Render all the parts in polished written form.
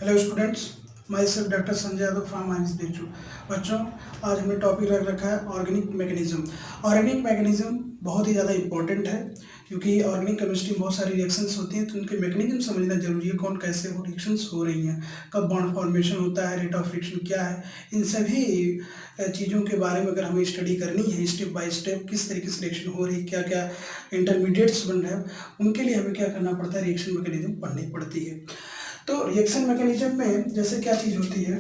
Hello students, myself doctor Sanjay Yadav from आइंस देचू। बच्चों, आज हमने टॉपिक रख रखा है ऑर्गेनिक मैकेनिज्म। ऑर्गेनिक मैकेनिज्म बहुत ही ज़्यादा इंपॉर्टेंट है क्योंकि ऑर्गेनिक केमिस्ट्री में बहुत सारी रिएक्शंस होती हैं, तो उनके मैकेनिज्म समझना जरूरी है। कौन कैसे वो रिएक्शंस हो रही हैं, कब बॉन्ड फॉर्मेशन होता है, रेट ऑफ रिएक्शन क्या है, इन सभी चीज़ों के बारे में अगर हमें स्टडी करनी है स्टेप बाय स्टेप, किस तरीके से रिएक्शन हो रही है, क्या क्या इंटरमीडिएट्स बन रहे हैं, उनके लिए हमें क्या करना पड़ता है, रिएक्शन मैकेनिज्म पढ़नी पड़ती है। तो रिएक्शन मैकेनिज्म में जैसे क्या चीज़ होती है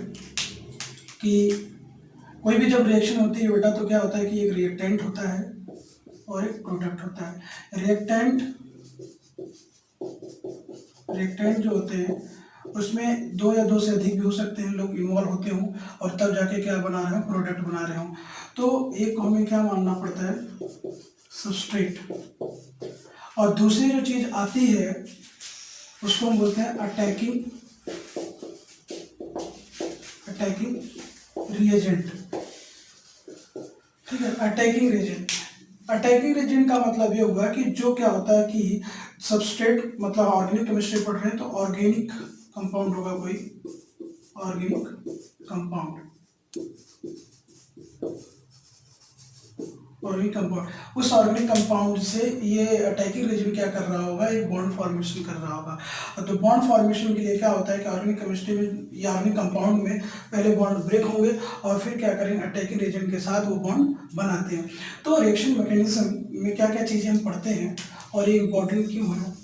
कि कोई भी जब रिएक्शन होती है बेटा, तो क्या होता है कि एक रिएक्टेंट होता है और एक प्रोडक्ट होता है। रिएक्टेंट जो होते हैं उसमें दो या दो से अधिक भी हो सकते हैं लोग इन्वॉल्व होते हों, और तब जाके क्या बना रहे हो, प्रोडक्ट बना रहे हों। तो एक को हमें क्या मानना पड़ता है, सबस्ट्रेट। और दूसरी जो चीज़ आती है उसको हम बोलते हैं अटैकिंग रिएजेंट। ठीक है, अटैकिंग रिएजेंट। अटैकिंग रिएजेंट का मतलब ये हुआ कि जो क्या होता है कि सबस्ट्रेट, मतलब ऑर्गेनिक केमिस्ट्री पढ़ रहे हैं तो ऑर्गेनिक कंपाउंड होगा, कोई ऑर्गेनिक कंपाउंड, ऑर्गेनिक कंपाउंड, उस ऑर्गेनिक कंपाउंड से ये अटैकिंग रिएजेंट क्या कर रहा होगा, एक बॉन्ड फॉर्मेशन कर रहा होगा। तो बॉन्ड फॉर्मेशन के लिए क्या होता है कि ऑर्गेनिक केमिस्ट्री में या ऑर्गेनिक कंपाउंड में पहले बॉन्ड ब्रेक होंगे और फिर क्या करेंगे, अटैकिंग रिएजेंट के साथ वो बॉन्ड बनाते हैं। तो रिएक्शन मैकेनिज्म में क्या क्या चीज़ें हम पढ़ते हैं और ये इंपॉर्टेंट क्यों है।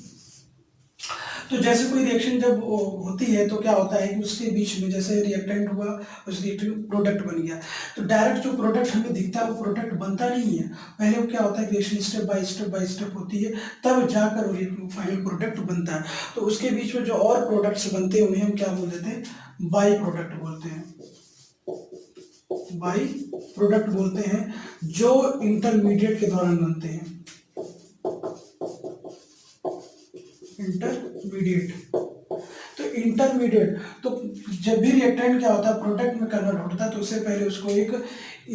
तो जैसे कोई रिएक्शन जब होती है तो क्या होता है कि उसके बीच में जैसे रिएक्टेंट हुआ, उस रिएक्टेंट प्रोडक्ट बन गया, तो डायरेक्ट जो प्रोडक्ट हमें दिखता है वो प्रोडक्ट बनता नहीं है। पहले वो क्या होता है, रिएक्शन स्टेप बाय स्टेप होती है, तब जाकर वो फाइनल प्रोडक्ट बनता है। तो उसके बीच में जो और प्रोडक्ट्स बनते हैं उन्हें हम क्या बोल देते हैं, बाई प्रोडक्ट बोलते हैं। बाई प्रोडक्ट बोलते हैं जो इंटरमीडिएट के दौरान बनते हैं, इंटरमीडिएट। तो इंटरमीडिएट, तो जब भी रिएक्टेंट क्या होता है प्रोडक्ट में कन्वर्ट होता है, तो उससे पहले उसको एक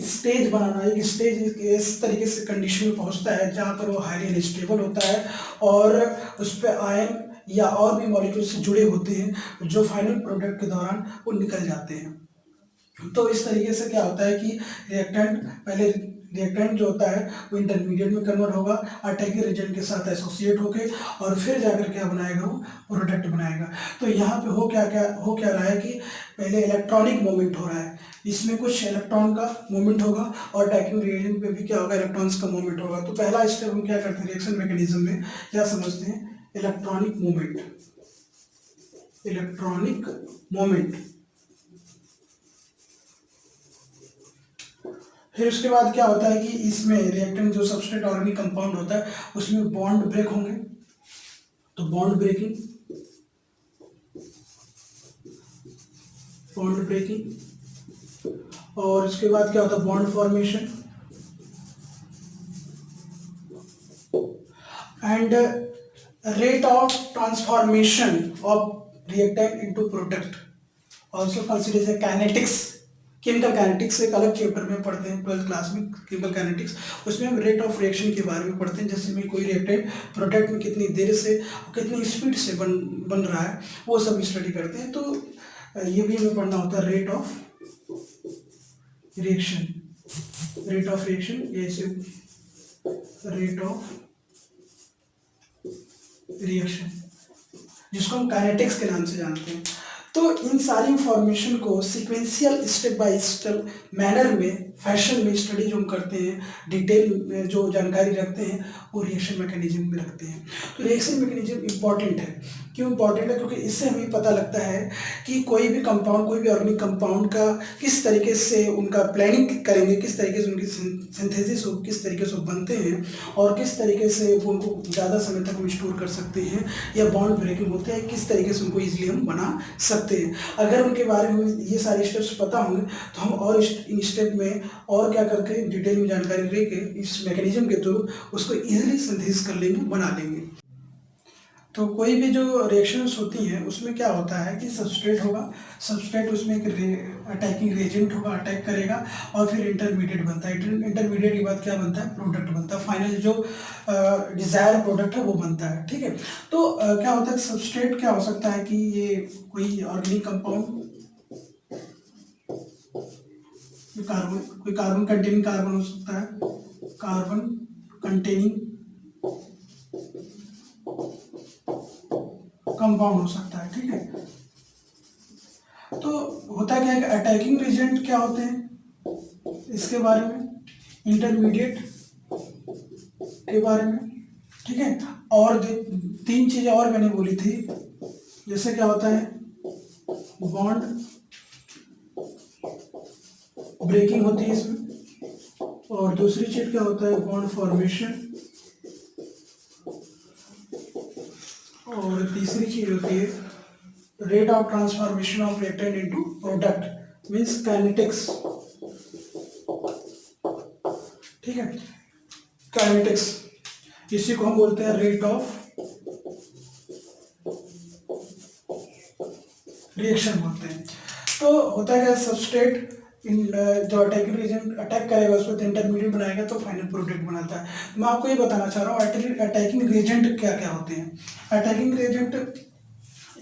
स्टेज बनाना, एक स्टेज इस तरीके से कंडीशन में पहुंचता है जहां पर वो हाईली अनस्टेबल होता है और उस पर आयन या और भी मॉलिक्यूल से जुड़े होते हैं जो फाइनल प्रोडक्ट के दौरान वो निकल जाते हैं। तो इस तरीके से क्या होता है कि रिएक्टेंट जो होता है वो इंटरमीडिएट में कन्वर्ट होगा अटैकिंग रिएजेंट के साथ एसोसिएट होके, और फिर जाकर क्या बनाएगा, वो प्रोडक्ट बनाएगा। तो यहाँ पे हो क्या रहा है कि पहले इलेक्ट्रॉनिक मूवमेंट हो रहा है, इसमें कुछ इलेक्ट्रॉन का मूवमेंट होगा और अटैकिंग रिएजेंट पे भी क्या होगा, इलेक्ट्रॉन्स का मूवमेंट होगा। तो पहला स्टेप हम क्या करते हैं रिएक्शन मैकेनिज्म में, क्या समझते हैं, इलेक्ट्रॉनिक मूवमेंट। फिर उसके बाद क्या होता है कि इसमें रिएक्टेंट जो सबस्ट्रेट ऑर्गेनिक कंपाउंड होता है उसमें बॉन्ड ब्रेक होंगे, तो बॉन्ड ब्रेकिंग, और उसके बाद क्या होता है, bond formation and rate of transformation of reactant into product, also consider as kinetics. Chemical kinetics एक अलग चैप्टर में पढ़ते हैं 12th क्लास में, केमिकल काइनेटिक्स। उसमें हम रेट ऑफ रिएक्शन के बारे में पढ़ते हैं, जैसे में कोई रिएक्टेंट प्रोडक्ट में कितनी देर से कितनी स्पीड से बन रहा है, वो सब स्टडी करते हैं। तो ये भी हमें पढ़ना होता है, रेट ऑफ रिएक्शन, ऐसे रेट ऑफ रिएक्शन जिसको हम काइनेटिक्स के नाम से जानते हैं। तो इन सारी इंफॉर्मेशन को sequential step by step manner में, फैशन में स्टडी जो हम करते हैं, डिटेल में जो जानकारी रखते हैं, वो रिएक्शन मैकेनिज्म में रखते हैं। तो रिएक्शन मैकेनिज्म इंपॉर्टेंट है। क्यों इंपॉर्टेंट है, क्योंकि इससे हमें पता लगता है कि कोई भी कंपाउंड, कोई भी ऑर्गेनिक कंपाउंड का किस तरीके से उनका प्लानिंग करेंगे, किस तरीके से उनकी सिंथेसिस हो, किस तरीके से वो बनते हैं, और किस तरीके से वो उनको ज़्यादा समय तक हम स्टोर कर सकते हैं, या बॉन्ड ब्रेकिंग होते हैं, किस तरीके से उनको ईजिली हम बना सकते हैं। अगर उनके बारे में ये सारे स्टेप्स पता होंगे तो हम और इन स्टेप में और क्या करके डिटेल में जानकारी लेके इस मैकेनिज्म के थ्रू उसको ईजिली सिंथेसिस कर लेंगे, बना लेंगे। तो कोई भी जो रिएक्शंस होती हैं उसमें क्या होता है कि सबस्ट्रेट होगा, सबस्ट्रेट उसमें एक अटैकिंग रिएजेंट होगा, अटैक करेगा और फिर इंटरमीडिएट बनता है। इंटरमीडिएट के बाद क्या बनता है, प्रोडक्ट बनता है, फाइनल जो डिजायर प्रोडक्ट है वो बनता है। ठीक है, तो क्या होता है सबस्ट्रेट क्या हो सकता है कि ये कोई ऑर्गेनिक कंपाउंड, कोई कार्बन कंटेनिंग कार्बन हो सकता है, कार्बन कंटेनिंग कंपाउंड हो सकता है। ठीक है, तो होता क्या है कि अटैकिंग एजेंट क्या होते हैं इसके बारे में, इंटरमीडिएट के बारे में। ठीक है, और तीन चीजें और मैंने बोली थी, जैसे क्या होता है बॉन्ड ब्रेकिंग होती है इसमें, और दूसरी चीज क्या होता है बॉन्ड फॉर्मेशन, और तीसरी चीज होती है rate of transformation of reactant into product, means kinetics. ठीक है, काइनेटिक्स, इसी को हम बोलते हैं रेट ऑफ रिएक्शन बोलते हैं। तो होता है क्या सबस्ट्रेट जो अटैकिंग एजेंट अटैक करेगा उसको इंटरमीडिएट बनाएगा तो फाइनल प्रोडक्ट बनाता है। मैं आपको ये बताना चाह रहा हूँ अटैकिंग एजेंट क्या क्या होते हैं। अटैकिंग एजेंट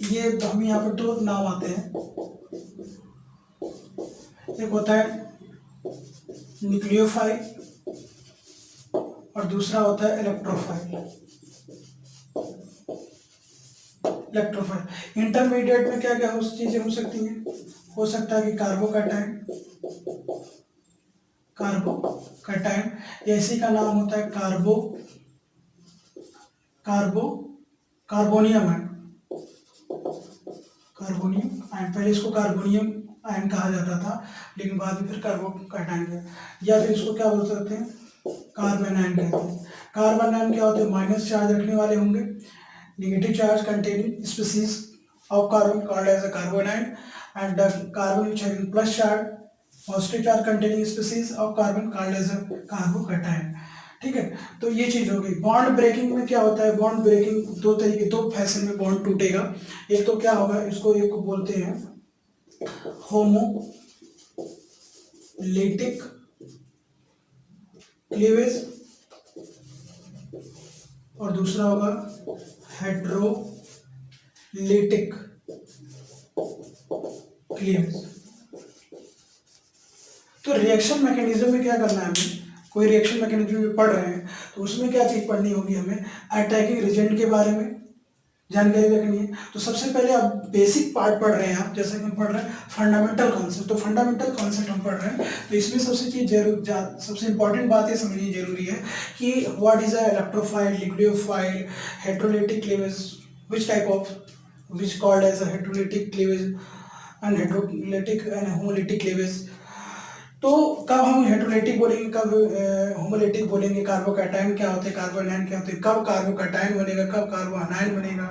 ये हम यहाँ पर दो नाम आते हैं, एक होता है न्यूक्लियोफाइल और दूसरा होता है इलेक्ट्रोफाइल। इलेक्ट्रोफाइल इंटरमीडिएट में क्या क्या चीजें हो सकती हैं, हो सकता है कि कार्बोकैटायन, कार्बोकैटायन या इसी का नाम होता है कार्बोनियम आयन, कार्बोनियम आयन। पहले इसको कार्बोनियम आयन कहा जाता था लेकिन बाद में फिर कार्बोकैटायन गया, या फिर इसको क्या बोल सकते हैं कार्बन आयन कहते हैं। कार्बन आयन क्या होते हैं, माइनस चार्ज रखने वाले होंगे, negative charge containing species of carbon called as a carbon ion, and the carbon which having plus charge, positive charge containing species of carbon called as a carbocation। ठीक है, तो ये चीज हो गई। बॉन्ड ब्रेकिंग में क्या होता है, बॉन्ड ब्रेकिंग दो तरीके, दो फैशन में बॉन्ड टूटेगा। एक तो क्या होगा, इसको एक को बोलते हैं होमोलिटिक क्लीवेज और दूसरा होगा हेड्रोलिटिक क्लीवेज। तो रिएक्शन मैकेनिज्म में क्या करना है हमें, कोई रिएक्शन मैकेनिज्म में पढ़ रहे हैं तो उसमें क्या चीज पढ़नी होगी हमें, अटैकिंग एजेंट के बारे में जानकारी रखनी है। तो सबसे पहले आप बेसिक पार्ट पढ़ रहे हैं, आप जैसे कि हम पढ़ रहे हैं फंडामेंटल कॉन्सेप्ट, तो फंडामेंटल कॉन्सेप्ट हम पढ़ रहे हैं तो इसमें सबसे इंपॉर्टेंट बात ये समझनी जरूरी है कि what is a electrophile, nucleophile, heterolytic cleavage, which type of which called as a heterolytic cleavage and heterolytic and homolytic cleavage. तो कब हम हेड्रोलिटिक बोलेंगे, कब होमोलिटिक बोलेंगे, कार्बोकैटायन क्या होते हैं, कार्बन आयन क्या होते हैं, कब कार्बोकैटायन बनेगा, कब कार्बोनायन बनेगा,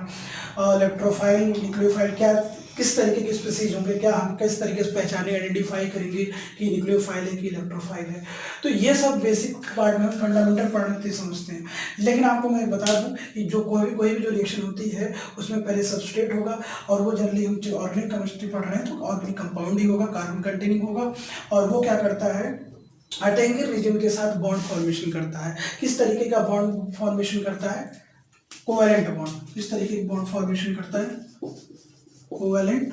इलेक्ट्रोफाइल, न्यूक्लियोफाइल क्या किस तरीके के स्पीसीज होंगे, क्या हम किस तरीके से पहचाने आइडेंटिफाई करेंगे कि न्यूक्लियोफाइल है कि इलेक्ट्रोफाइल है। तो ये सब बेसिक पार्ट में फंडामेंटल पढ़ते समझते हैं। लेकिन आपको मैं बता दूं कि जो कोई भी जो रिएक्शन होती है उसमें पहले सबस्ट्रेट होगा, और वो जनरली हम जो ऑर्गेनिक केमिस्ट्री पढ़ रहे हैं तो ऑर्गेनिक कंपाउंड ही होगा, कार्बन कंटेनिंग होगा, और वो क्या करता है अटैकिंग रीजन के साथ बॉन्ड फॉर्मेशन करता है। किस तरीके का बॉन्ड फॉर्मेशन करता है, कोवैलेंट बॉन्ड। किस तरीके का बॉन्ड फॉर्मेशन करता है, कोवैलेंट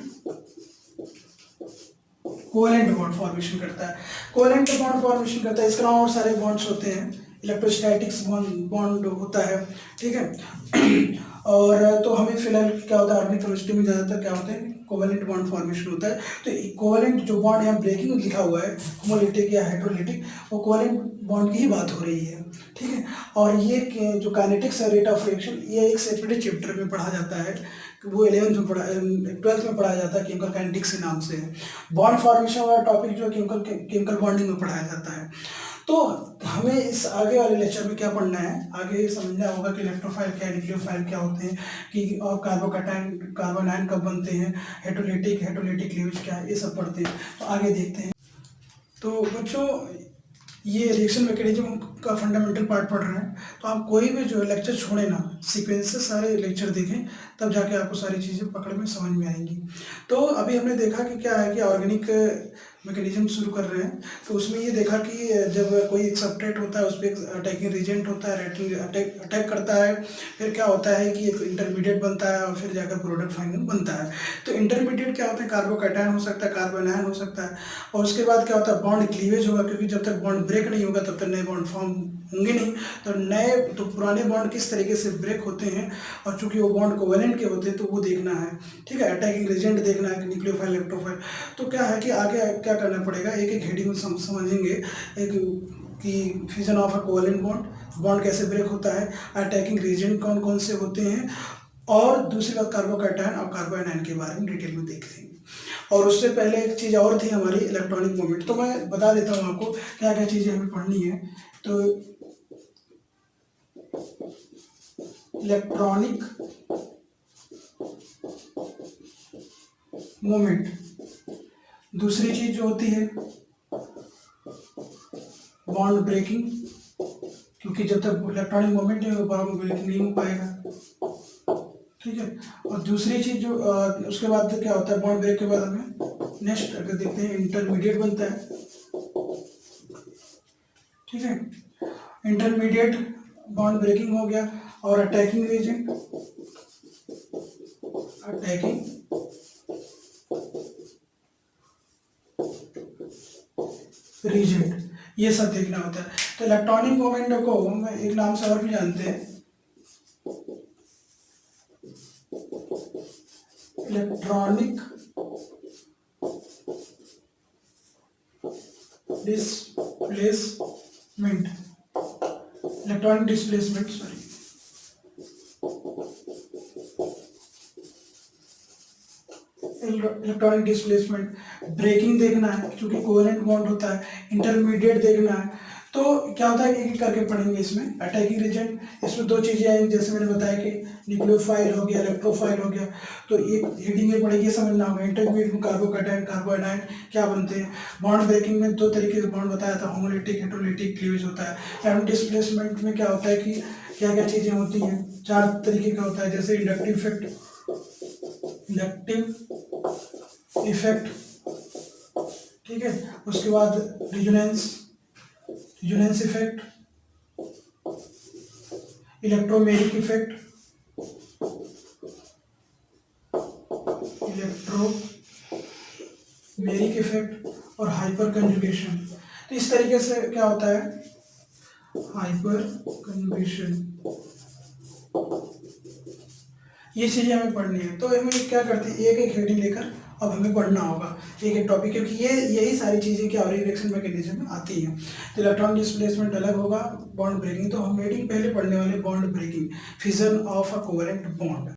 बॉन्ड फॉर्मेशन करता है। कोवैलेंट बॉन्ड फॉर्मेशन करता है, इसके अलावा और सारे बॉन्ड्स होते हैं, इलेक्ट्रोस्टैटिक्स बॉन्ड होता है। ठीक है, और तो हमें फिलहाल क्या होता है ऑर्गेनिक केमिस्ट्री में ज़्यादातर क्या होता है कोवैलेंट बॉन्ड फॉर्मेशन होता है। तो कोवैलेंट जो बॉन्ड यहाँ ब्रेकिंग लिखा हुआ है होमोलिटिक या हाइड्रोलिटिक, वो कोवैलेंट बॉन्ड की ही बात हो रही है। ठीक है, और ये जो काइनेटिक्स रेट ऑफ रिएक्शन ये एक सेपरेट चैप्टर में पढ़ा जाता है, वो 11th में पढ़ा 12th में पढ़ाया जाता है, केमिकल काइनेटिक्स के नाम से। बॉन्ड फॉर्मेशन वाला टॉपिक जो केमिकल बॉन्डिंग में पढ़ाया जाता है। तो हमें इस आगे वाले लेक्चर में क्या पढ़ना है, आगे समझना होगा कि इलेक्ट्रोफाइल क्या है, न्यूक्लियोफाइल क्या होते हैं, कि और कार्बोकैटायन कार्बन आयन कब बनते हैं, हेड्रोलिटिक क्लीवेज क्या है, ये सब पढ़ते हैं। तो आगे देखते हैं। तो बच्चों ये रिएक्शन मैकेनिज्म का फंडामेंटल पार्ट पढ़ रहे हैं, तो आप कोई भी जो लेक्चर छोड़े ना, सीक्वेंस से सारे लेक्चर देखें, तब जाके आपको सारी चीज़ें पकड़ में समझ में आएंगी। तो अभी हमने देखा कि क्या है कि ऑर्गेनिक मैकेनिज्म शुरू कर रहे हैं, तो उसमें ये देखा कि जब कोई एक सबस्ट्रेट होता है उस पर एक अटैकिंग रिजेंट होता है, अटैक करता है, फिर क्या होता है कि एक इंटरमीडिएट बनता है और फिर जाकर प्रोडक्ट फाइनल बनता है। तो इंटरमीडिएट क्या होता है, कार्बोकैटायन हो सकता है, कार्बोनायन हो सकता है, और उसके बाद क्या होता है, बॉन्ड क्लीवेज होगा, क्योंकि जब तक बॉन्ड ब्रेक नहीं होगा तब तक नए बॉन्ड फॉर्म होंगे नहीं। तो पुराने बॉन्ड किस तरीके से ब्रेक होते हैं, और चूंकि वो बॉन्ड कोवेलेंट के होते हैं तो वो देखना है, ठीक है। अटैकिंग एजेंट देखना है, न्यूक्लियोफाइल, इलेक्ट्रोफाइल। तो क्या है कि आगे क्या करना पड़ेगा, एक एक हेडिंग में समझेंगे एक कि fusion of a covalent bond कैसे ब्रेक होता है, अटैकिंग एजेंट कौन कौन से होते हैं, और दूसरी बात कार्बोकैटायन और कार्बोनायन के बारे में डिटेल में देखेंगे। और उससे पहले एक चीज़ और थी हमारी, इलेक्ट्रॉनिक मूवमेंट। तो मैं बता देता हूँ आपको क्या क्या चीज़ें हमें पढ़नी है। तो इलेक्ट्रॉनिक मूवमेंट, दूसरी चीज जो होती है बॉन्ड ब्रेकिंग, क्योंकि जब तक इलेक्ट्रॉनिक मूवमेंट नहीं होगा बॉन्ड ब्रेकिंग नहीं हो पाएगा, ठीक है। और दूसरी चीज जो उसके बाद क्या होता है, बॉन्ड ब्रेक के बाद हमें नेक्स्ट अगर देखते हैं इंटरमीडिएट बनता है, ठीक है। इंटरमीडिएट बॉन्ड ब्रेकिंग हो गया, और अटैकिंग एजेंट, अटैकिंग रीजेंट, ये सब देखना होता है। तो इलेक्ट्रॉनिक मूवमेंट को हम एक नाम से और भी जानते हैं, electronic displacement, electronic displacement, sorry, electronic displacement. Breaking देखना है क्योंकि कोवेलेंट बॉन्ड होता है, इंटरमीडिएट देखना है। तो क्या होता है, एक एक करके पढ़ेंगे इसमें। अटैकिंग एजेंट, इसमें दो चीजें आएंगी, जैसे मैंने बताया कि न्यूक्लियोफाइल हो गया, इलेक्ट्रोफाइल हो गया। तो एक हेडिंग में पढ़ेगी, समझना होगा। इंटरमीडिएट में कार्बोकैटायन, कार्बोनायन क्या बनते हैं। बॉन्ड ब्रेकिंग में दो तरीके से बॉन्ड बताया था, होमोलिटिक, हेटेरोलिटिक, क्लीवेज होता है। एंड डिस्प्लेसमेंट में क्या होता है कि क्या क्या चीजें होती हैं, चार तरीके का होता है, जैसे इंडक्टिव इफेक्ट, ठीक है। उसके बाद रिजोनेंस इफेक्ट, इलेक्ट्रोमेरिक इफेक्ट, और हाइपर कंजुगेशन। तो इस तरीके से क्या होता है, हाइपर कंजुगेशन, ये चीजें हमें पढ़नी है। तो हमें क्या करते हैं, एक एक हेडिंग लेकर अब हमें पढ़ना होगा एक एक टॉपिक, क्योंकि यही सारी चीजें क्या रिएक्शन मैकेनिज्म में आती हैं। तो इलेक्ट्रॉन डिस्प्लेसमेंट अलग होगा, बॉन्ड ब्रेकिंग। तो हम हेडिंग पहले पढ़ने वाले bond breaking, fission of a covalent bond.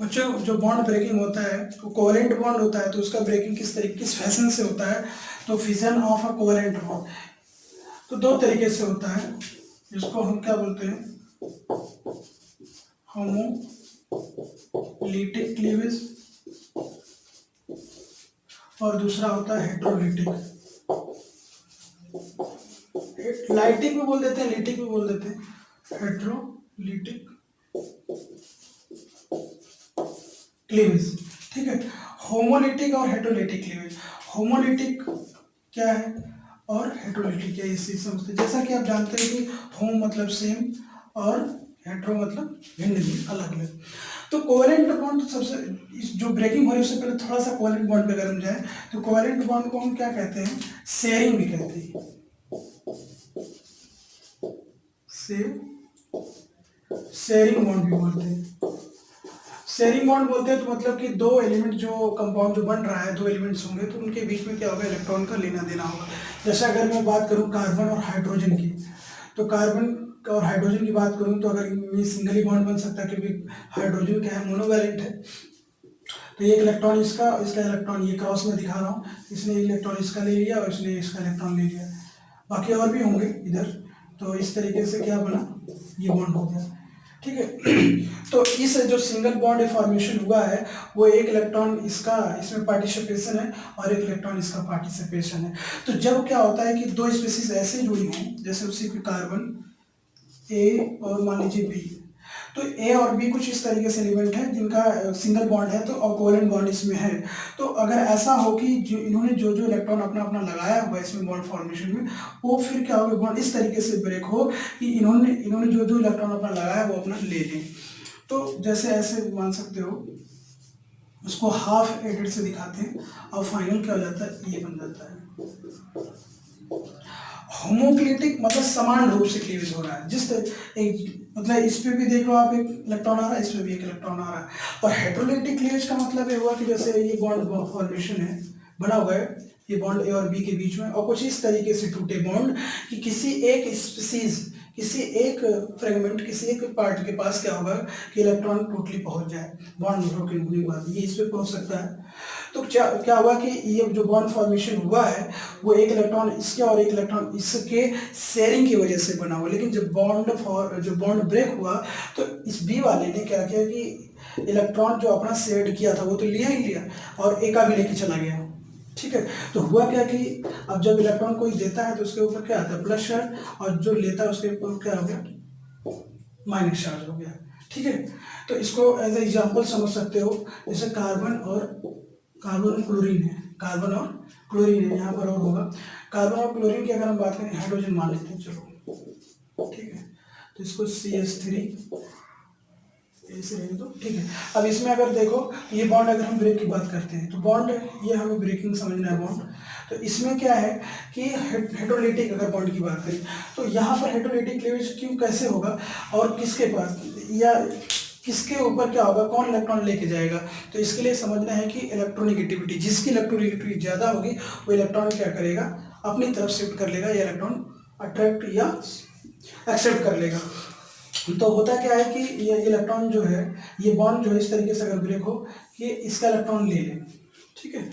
बच्चों, जो बॉन्ड ब्रेकिंग होता है वो कोवेलेंट बॉन्ड होता है, तो उसका ब्रेकिंग किस फैशन से होता है। तो fission of a covalent bond तो दो तरीके से होता है, जिसको हम क्या बोलते हैं, होमोलिटिक क्लीवेज, और दूसरा होता है हेटेरोलिटिक। लाइटिक भी बोल देते हैं, लिटिक भी बोल देते हैं, हेटेरोलिटिक क्लीवेज, ठीक है। होमोलिटिक और हेटेरोलिटिक क्लीवेज, होमोलिटिक क्या है और हेटेरोलिटिक क्या है, इसी समझते हैं। जैसा कि आप जानते हैं कि होम मतलब सेम और हेटेरो मतलब भिन्न भिन्न, अलग अलग। तो कोवेलेंट बॉन्ड तो सबसे, जो ब्रेकिंग हो रही है उससे पहले थोड़ा सा कोवेलेंट बॉन्ड पे अगर हम जाए, तो कोवेलेंट बॉन्ड को हम क्या कहते हैं, शेयरिंग भी कहते हैं, शेयरिंग बॉन्ड भी बोलते हैं। शेयरिंग बॉन्ड बोलते हैं तो मतलब कि दो एलिमेंट जो कंपाउंड जो बन रहा है, दो एलिमेंट्स होंगे तो उनके बीच में क्या होगा, इलेक्ट्रॉन का लेना देना होगा। जैसे अगर मैं बात करूं कार्बन और हाइड्रोजन की, तो कार्बन और हाइड्रोजन की बात करूं तो अगर ये सिंगली बॉन्ड बन सकता है, क्योंकि हाइड्रोजन क्या है, मोनोवैलेंट है। तो एक इलेक्ट्रॉन इसका इलेक्ट्रॉन, ये क्रॉस में दिखा रहा हूँ, इसने इलेक्ट्रॉन इसका ले लिया और इसने इसका इलेक्ट्रॉन ले लिया, बाकी और भी होंगे इधर। तो इस तरीके से क्या बना, ये बॉन्ड हो गया, ठीक है। तो इस जो सिंगल बॉन्ड फॉर्मेशन हुआ है वो एक इलेक्ट्रॉन इसका इसमें पार्टिसिपेशन है और एक इलेक्ट्रॉन इसका पार्टिसिपेशन है। तो जब क्या होता है कि दो स्पीसीज ऐसे जुड़ी हों, जैसे उसी के कार्बन ए और मान लीजिए बी, तो ए और बी कुछ इस तरीके से एलिमेंट है जिनका सिंगल बॉन्ड है, तो और कोवेलेंट बॉन्ड इसमें है। तो अगर ऐसा हो कि जो इन्होंने जो जो इलेक्ट्रॉन अपना अपना लगाया हुआ है इसमें बॉन्ड फॉर्मेशन में, वो फिर क्या होगा, बॉन्ड इस तरीके से ब्रेक हो कि इन्होंने जो जो इलेक्ट्रॉन अपना लगाया वो अपना ले लें। तो जैसे ऐसे मान सकते हो, उसको हाफ एडेड से दिखाते हैं और फाइनल क्या हो जाता है, ये बन जाता है। होमोक्लिटिक मतलब समान रूप से क्लीवेज हो रहा है, जिस एक मतलब इस पे भी देख लो आप, एक इलेक्ट्रॉन आ रहा है, इसमें भी एक इलेक्ट्रॉन आ रहा है। और हेटेरोलिटिक क्लीवेज का मतलब ये हुआ कि जैसे ये बॉन्ड फॉर्मेशन है बना हुआ है, ये बॉन्ड ए और बी के बीच में, और कुछ इस तरीके से टूटे बॉन्ड कि किसी एक स्पीसीज, किसी एक फ्रेगमेंट, किसी एक पार्ट के पास क्या होगा कि इलेक्ट्रॉन टोटली पहुंच जाए बॉन्ड ब्रोकन होने के बाद, ये इस पे पहुंच सकता है। तो क्या क्या हुआ कि ये जो बॉन्ड फॉर्मेशन हुआ है वो एक इलेक्ट्रॉन इसके और एक इलेक्ट्रॉन इसके शेयरिंग की वजह से बना हुआ, लेकिन जब बॉन्ड ब्रेक हुआ तो इस बी वाले ने क्या किया कि इलेक्ट्रॉन जो अपना शेयर किया था वो तो लिया ही लिया और एक भी लेके चला गया। ठीक है, तो हुआ क्या कि अब जब इलेक्ट्रॉन कोई देता है तो उसके ऊपर क्या आता है, प्लस चार्ज, और जो लेता है उसके ऊपर क्या हो गया, माइनस चार्ज हो गया। ठीक है, तो इसको एज ए एग्जांपल समझ सकते हो, जैसे कार्बन और क्लोरीन है, कार्बन और क्लोरीन है, यहाँ पर और होगा कार्बन और क्लोरीन की अगर हम बात करें, हाइड्रोजन मान लेते हैं, चलो ठीक है, तो इसको CH3 ऐसे रहेगा तो ठीक है। अब इसमें अगर देखो ये बॉन्ड, अगर हम ब्रेक की बात करते हैं तो बॉन्ड, ये हमें ब्रेकिंग समझना है बॉन्ड, तो इसमें क्या है कि हेटेरोलिटिक अगर बॉन्ड की बात करें तो यहाँ पर हेटेरोलिटिक क्लीवेज क्यों कैसे होगा और किसके पास या किसके ऊपर क्या होगा, कौन इलेक्ट्रॉन लेके जाएगा। तो इसके लिए समझना है कि इलेक्ट्रोनेगेटिविटी, जिसकी इलेक्ट्रोनेगेटिविटी ज़्यादा होगी वो इलेक्ट्रॉन क्या करेगा, अपनी तरफ शिफ्ट कर लेगा, या इलेक्ट्रॉन अट्रैक्ट या एक्सेप्ट कर लेगा। तो होता क्या है कि ये इलेक्ट्रॉन जो है, ये बॉन्ड जो है इस तरीके से अगर ब्रेक हो कि इसका इलेक्ट्रॉन ले ले, ठीक है,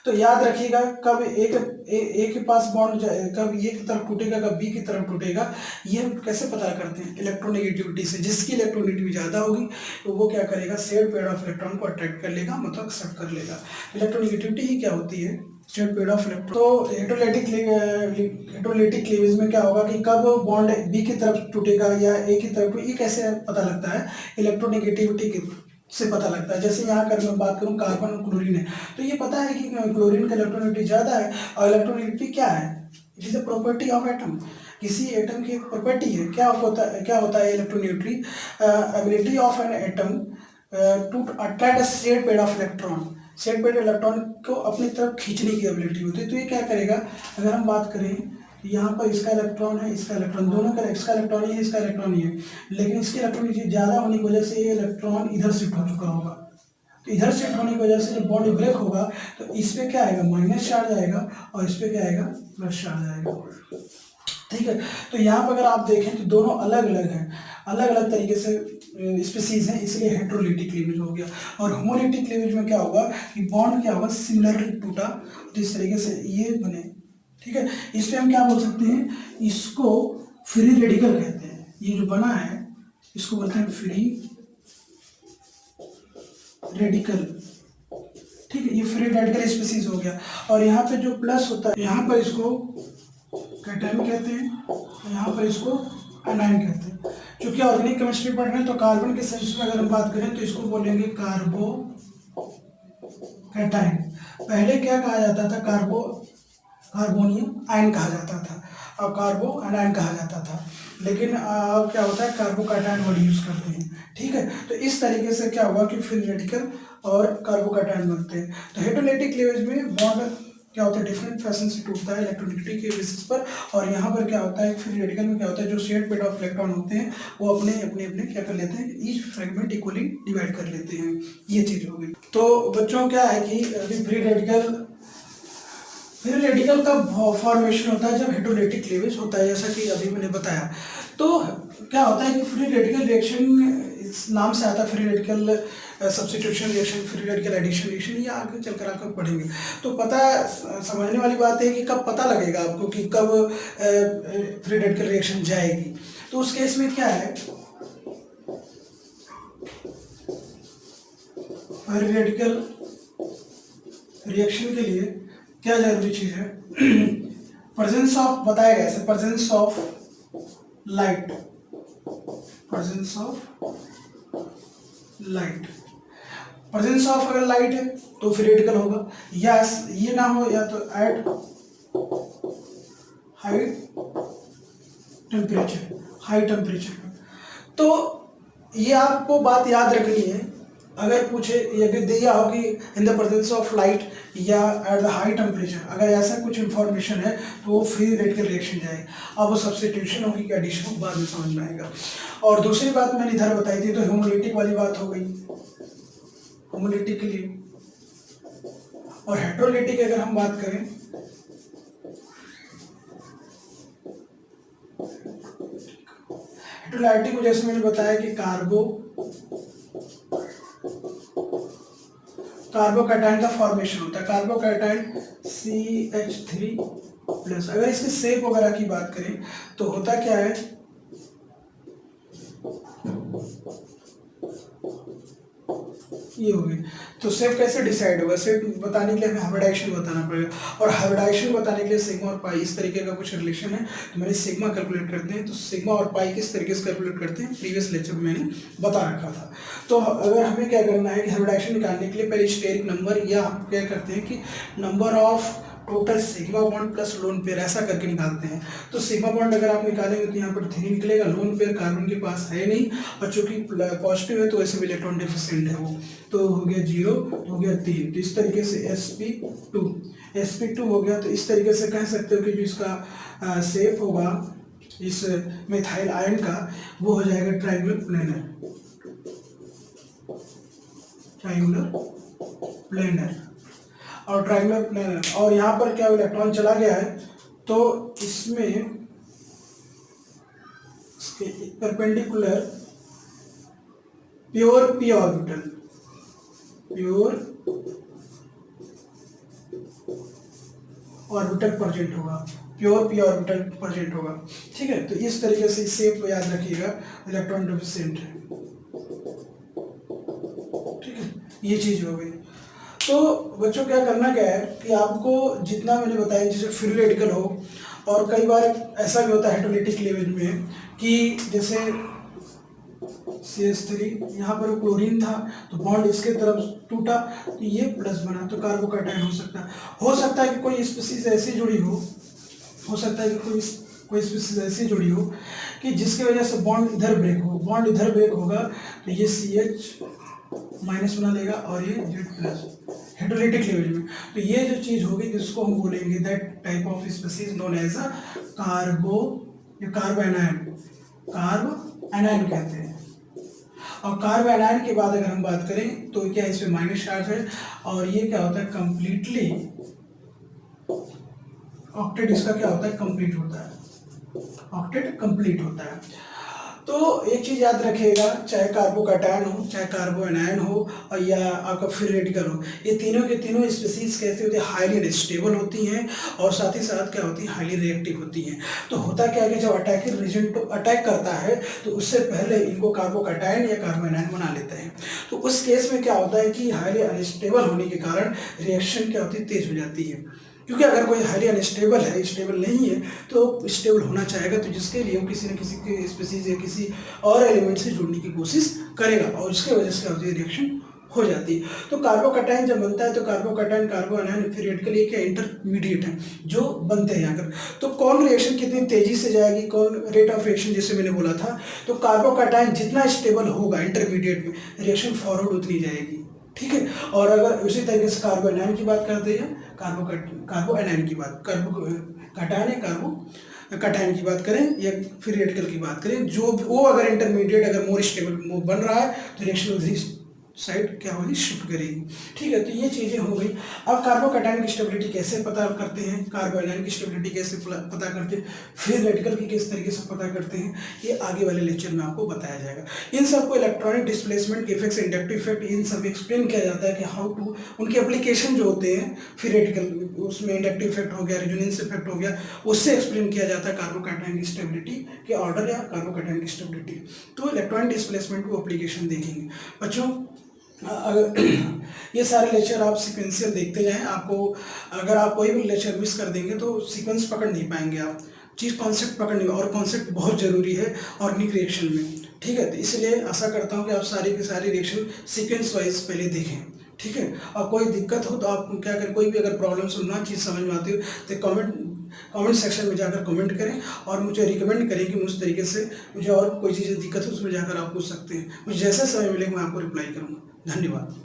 तो याद रखिएगा कब एक के पास बॉन्ड कब ये की तरफ टूटेगा, कब बी की तरफ टूटेगा, ये हम कैसे पता करते हैं, इलेक्ट्रोनेगेटिविटी से। जिसकी इलेक्ट्रोनेगेटिविटी ज़्यादा होगी तो वो क्या करेगा, शेयर्ड पेयर ऑफ इलेक्ट्रॉन को अट्रैक्ट कर लेगा, मतलब एक्सेप्ट कर लेगा। इलेक्ट्रोनेगेटिविटी ही क्या होती है, शेयर्ड पेयर ऑफ इलेक्ट्रॉन। तो हेटेरोलिटिक क्लीवेज में क्या होगा कि कब बॉन्ड बी की तरफ टूटेगा या ए की तरफ, ये कैसे पता लगता है, इलेक्ट्रोनेगेटिविटी के से पता लगता है। जैसे यहाँ कर मैं बात करूँ कार्बन और क्लोरीन है, तो ये पता है कि क्लोरीन का इलेक्ट्रोनेगेटिविटी ज़्यादा है, और इलेक्ट्रोनेगेटिविटी क्या है, it is a property of atom, किसी एटम की एक प्रॉपर्टी है। क्या होता है electronegativity, ability of an atom to attract a shared pair of electron, shared pair electron को अपनी तरफ खींचने की एबिलिटी होती है। तो ये क्या करेगा, अगर हम बात करें यहाँ पर इसका इलेक्ट्रॉन है, इसका इलेक्ट्रॉन, दोनों का, इसका इलेक्ट्रॉन ही है, इसका इलेक्ट्रॉन ही है, लेकिन इसकी इलेक्ट्रॉनिक ज़्यादा होने की वजह से ये इलेक्ट्रॉन इधर शिफ्ट हो चुका होगा। तो इधर शिफ्ट होने की वजह से जब बॉन्ड ब्रेक होगा तो इस पर क्या आएगा, माइनस चार्ज आएगा, और इस पर क्या आएगा, प्लस चार्ज आएगा। ठीक है, तो यहाँ पर अगर आप देखें तो दोनों अलग अलग हैं, अलग अलग तरीके से स्पीसीज हैं, इसलिए हेटेरोलिटिक क्लीवेज हो गया। और होमोलिटिक क्लीवेज में क्या होगा कि बॉन्ड क्या होगा, सिमिलरली टूटा, तो इस तरीके से ये बने। ठीक है, इस पे हम क्या बोल सकते हैं, इसको फ्री रेडिकल कहते हैं, ये जो बना है इसको बोलते हैं फ्री रेडिकल। ठीक है, ये फ्री रेडिकल स्पीसीज हो गया। और यहाँ पे जो प्लस होता है, यहाँ पर इसको कैटायन कहते हैं, यहाँ पर इसको एनायन कहते हैं। क्योंकि ऑर्गेनिक केमिस्ट्री पढ़ रहे हैं तो कार्बन के सेंस में अगर हम बात करें तो इसको बोलेंगे कार्बो कैटायन। पहले क्या कहा जाता था, कार्बोनियम आयन कहा जाता था, और कार्बो एनायन कहा जाता था, लेकिन अब क्या होता है, कार्बो कैटायन वर्ड यूज करते हैं। ठीक है, तो इस तरीके से क्या होगा कि फ्री रेडिकल और कार्बो कैटायन बनते हैं। तो हेटेरोलिटिक क्लीवेज में बॉन्ड क्या होता है, डिफरेंट फैशन से टूटता है इलेक्ट्रोनेगेटिविटी के बेसिस पर। और यहाँ पर क्या होता है, फ्री रेडिकल में क्या होता है, जो शेयर्ड पेयर ऑफ इलेक्ट्रॉन होते हैं वो अपने अपने क्या कर लेते हैं, ईच फ्रेगमेंट इक्वली डिवाइड कर लेते हैं। ये चीज हो गई। तो बच्चों क्या है कि अभी फ्री रेडिकल का फॉर्मेशन होता है जब हेटेरोलिटिक क्लीवेज होता है, जैसा कि अभी मैंने बताया। तो क्या होता है कि फ्री रेडिकल रिएक्शन, इस नाम से आता है free radical substitution reaction, free radical addition reaction, ये आगे चलकर आपको पढ़ेंगे। तो पता समझने वाली बात है कि कब पता लगेगा आपको कि कब फ्री रेडिकल रिएक्शन जाएगी। तो उस केस में क्या है फ्री रेडिकल रिएक्शन के लिए क्या जरूरी चीज है? प्रेजेंस ऑफ, बताया गया है presence of light, presence of light, presence of अगर लाइट है तो फ्री रेडिकल होगा, या ये ना हो, या तो at high temperature, high temperature पर। तो ये आपको बात याद रखनी है, अगर पूछे ये भी दिया हो कि in the presence of light या एट द हाई टेम्परेचर, अगर ऐसा कुछ इंफॉर्मेशन है तो वो फ्री रेडिकल रिएक्शन जाएगा। अब वो सब्स्टिट्यूशन होगी कि एडिशन होगी, बाद में समझ में आएगा। और दूसरी बात मैंने इधर बताई थी, तो ह्यूमिलिटी वाली बात हो गई, ह्यूमिलिटी के लिए। और हेट्रोलिटी की अगर हम बात करें, हेट्रोलाइटी को जैसे मैंने बताया कि कार्बोकैटायन का फॉर्मेशन होता है, कार्बोकैटायन CH3+। अगर इसकी शेप वगैरह की बात करें तो होता क्या है, ये हो गई। तो शेप कैसे डिसाइड होगा? शेप बताने के लिए हमें हाइब्रिडाइजेशन बताना पड़ेगा, और हाइब्रिडाइजेशन बताने के लिए सिग्मा और पाई इस तरीके का कुछ रिलेशन है। तो मैंने सिग्मा कैलकुलेट करते हैं, तो सिग्मा और पाई किस तरीके से कैलकुलेट करते हैं प्रीवियस लेक्चर में मैंने बता रखा था। तो अगर हमें क्या करना है कि हाइब्रिडाइजेशन निकालने के लिए पहले स्टेरिक नंबर, या हम क्या करते हैं कि number of total sigma bond plus lone pair ऐसा करके निकालते हैं। तो सिग्मा बॉन्ड अगर आप निकालेंगे तो यहाँ पर 3 निकलेगा, लोन पेयर कार्बन के पास है नहीं, और चूंकि पॉजिटिव है तो वैसे भी इलेक्ट्रॉन डेफिशिएंट है वो, तो हो गया 0, हो गया 3। तो इस तरीके से sp2 हो गया। तो इस तरीके से कह सकते हो कि जो इसका शेप होगा इस मिथाइल आयन का, वो हो जाएगा ट्रायंगुलर प्लेनर और ट्रायंगुलर प्लेनर। और यहाँ पर क्या इलेक्ट्रॉन चला गया है, तो इसमें इसके perpendicular pure p orbital, present होगा, प्योर p ऑर्बिटल प्रेजेंट होगा। ठीक है, तो इस तरीके से शेप को याद रखिएगा, इलेक्ट्रॉन डेफिशिएंट है। ठीक है, ये चीज हो गई। तो बच्चों क्या करना क्या है कि आपको जितना मैंने बताया, जैसे फ्री रेडिकल हो, और कई बार ऐसा भी होता है हेट्रोलिटिक लेवल में कि जैसे CH3 यहाँ पर क्लोरीन था तो बॉन्ड इसके तरफ टूटा तो ये प्लस बना, तो कार्बोकैटायन हो सकता है कि कोई स्पीशीज ऐसी जुड़ी हो सकता है कि कोई स्पीशीज ऐसी जुड़ी हो कि जिसकी वजह से बॉन्ड इधर ब्रेक हो, बॉन्ड इधर ब्रेक होगा तो ये CH- बना देगा और ये Z+ हेट्रोलिटिक लेवल में। तो ये जो चीज होगी जिसको हम बोलेंगे that type of species known as a carbo anion कहते हैं। और कार्बो एनायन के बाद अगर हम बात करें तो क्या इसमें माइनस चार्ज है, और ये क्या होता है कंप्लीटली ऑक्टेट, इसका क्या होता है कंप्लीट होता है, ऑक्टेट कंप्लीट होता है। तो एक चीज याद रखिएगा, चाहे कार्बोकैटायन हो, चाहे कार्बो एनायन हो, और या आपका फ्री रेडिकल हो, ये तीनों के तीनों स्पीशीज कैसे होती है, हाईली अनस्टेबल होती हैं, और साथ ही साथ क्या होती है हाईली रिएक्टिव होती हैं। तो होता क्या है कि जब अटैकिंग एजेंट अटैक करता है तो उससे पहले इनको कार्बोकैटायन या कार्बो एनायन बना लेते हैं। तो उस केस में क्या होता है कि हाईली अनस्टेबल होने के कारण रिएक्शन क्या होती है तेज हो जाती है, क्योंकि अगर कोई हाईली अनस्टेबल है, स्टेबल नहीं है, तो स्टेबल होना चाहेगा, तो जिसके लिए वो किसी न किसी के स्पीशीज या किसी और एलिमेंट से जुड़ने की कोशिश करेगा, और उसके वजह से क्या होती है रिएक्शन हो जाती है। तो कार्बोकैटायन जब बनता है तो कार्बोकैटायन कार्बो एनायन फ्री रेडिकल ये क्या इंटरमीडिएट है जो बनते हैं अगर, तो कौन रिएक्शन कितनी तेजी से जाएगी, कौन रेट ऑफ रिएक्शन जैसे मैंने बोला था, तो कार्बोकैटायन जितना स्टेबल होगा इंटरमीडिएट में रिएक्शन फॉरवर्ड उतनी जाएगी। ठीक है, और अगर उसी तरीके से कार्बो एनायन की बात करते हैं, कार्बो एनायन की बात, कार्बोकैटायन या कार्बो कैटायन की बात करें या फ्री रेडिकल की बात करें, जो वो अगर इंटरमीडिएट अगर मोर स्टेबल बन रहा है तो रिएक्शन उधरी साइड क्या होगी शिफ्ट करेगी। ठीक है, तो ये चीजें हो गई। अब कार्बोकैटायन की स्टेबिलिटी कैसे पता करते हैं, कार्बो एनायन की स्टेबिलिटी कैसे पता करते हैं, फ्री रेडिकल की किस तरीके से पता करते हैं, ये आगे वाले लेक्चर में आपको बताया जाएगा। इन सबको इलेक्ट्रॉनिक डिस्प्लेसमेंट के इफेक्ट्स, इंडक्टिव इफेक्ट, इन सब एक्सप्लेन किया जाता है कि हाउ टू, उनके एप्लीकेशन जो होते हैं फ्री रेडिकल, उसमें इंडक्टिव इफेक्ट हो गया, रेजोनेंस इफेक्ट हो गया, उससे एक्सप्लेन किया जाता है कार्बोकैटायन की स्टेबिलिटी के ऑर्डर या कार्बोकैटायन की स्टेबिलिटी। तो इलेक्ट्रॉनिक डिस्प्लेसमेंट को एप्लीकेशन देखेंगे बच्चों। अगर ये सारे लेक्चर आप सीक्वेंशियल देखते जाएं, आपको अगर आप कोई भी लेक्चर मिस कर देंगे तो सीक्वेंस पकड़ नहीं पाएंगे आप, चीज़ कॉन्सेप्ट पकड़ नहीं, और कॉन्सेप्ट बहुत ज़रूरी है ऑर्गेनिक रिएक्शन में। ठीक है, तो इसलिए आशा करता हूँ कि आप सारी की सारी रिएक्शन सीक्वेंस वाइज पहले देखें। ठीक है, और कोई दिक्कत हो तो आप क्या करें, कोई भी अगर प्रॉब्लम ना चीज़ समझ में आती हो तो कमेंट सेक्शन में जाकर कमेंट करें और मुझे रिकमेंड करें कि उस तरीके से मुझे और कोई चीज़ दिक्कत हो उसमें जाकर आप पूछ सकते हैं। मुझे जैसा समय मिलेगा मैं आपको रिप्लाई करूँगा। धन्यवाद।